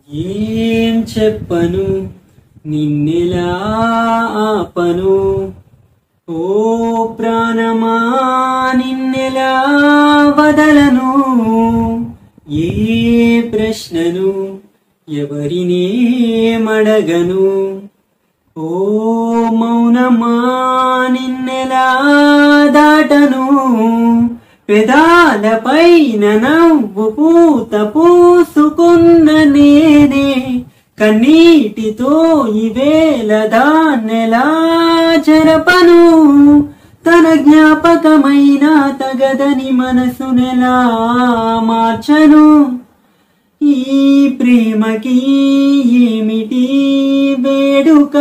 ఏం చెప్పను నిన్నెలా ఆపను ఓ ప్రాణమా నిన్నెలా వదలను ఏ ప్రశ్నను ఎవరినేమడగను ఓ మౌనమా నిన్నెలా దాటను పెదాలపైన నవ్వు పూత పూసుకున్న నేనే కన్నీటితో ఈవేళ దాన్నెలా జరపను తన జ్ఞాపకమైన తగదని మనసునెలా మార్చను ఈ ప్రేమకి ఏమిటి వేడుక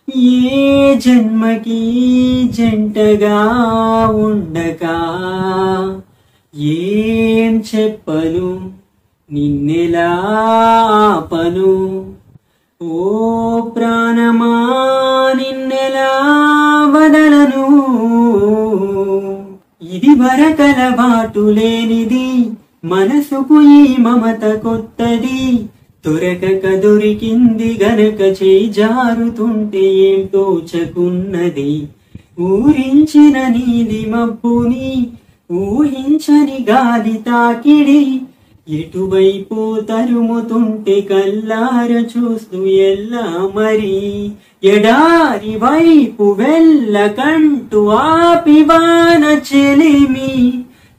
ఏ జన్మకి జంటగా ఉండక ఏం చెప్పను నిన్నెలా ఆపను ఓ ప్రాణమా నిన్నెలా వదలను ఇది వరకలవాటు లేనిది మనసుకు ఈ మమత కొత్తది దొరకక దొరికింది గనక చేయి జారుతుంటే ఏం తోచకున్నది ఊరించిన నీది మబ్బుని ఊహించని గాలి తాకిడి ఎటువైపు తరుముతుంటే కల్లార చూస్తూ ఎల్లా మరి ఎడారి వైపు వెళ్ళకంటూ ఆపివాన చెలిమి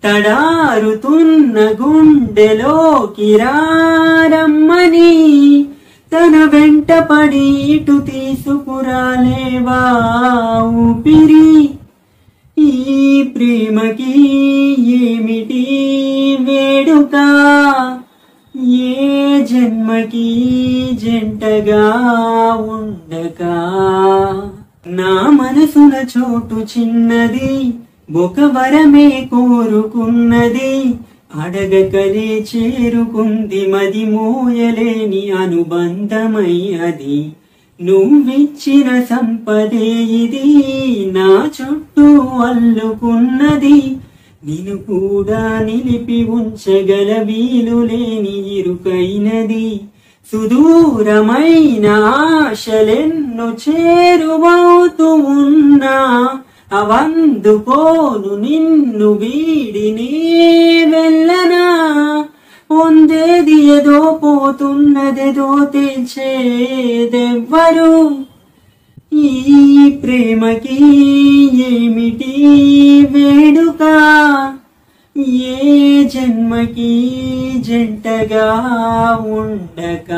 తడారుతున్న గుండెలోకి రారమ్మని తన వెంట పడి ఇటు తీసుకురాలేవా ఊపిరి ఈ ప్రేమకి ఏమిటి వేడుక ఏ జన్మకి జంటగా ఉండక నా మనసున చోటు చిన్నది ఒక వరమే కోరుకున్నది అడగకలే చేరుకుంది మది మోయలేని అనుబంధమై అది నువ్విచ్చిన సంపదే ఇది నా చుట్టూ అల్లుకున్నది నిన్ను కూడా నిలిపి ఉంచగల వీలు లేని ఇరుకైనది సుదూరమైన ఆశలెన్నో చేరువవుతూ ఉన్నా అవందుకోను నిన్ను వీడిని వెళ్ళనా పొందేది ఏదో పోతున్నదేదో తేల్చేదెవ్వరు ఈ ప్రేమకి ఏమిటి వేడుక ఏ జన్మకి జంటగా ఉండక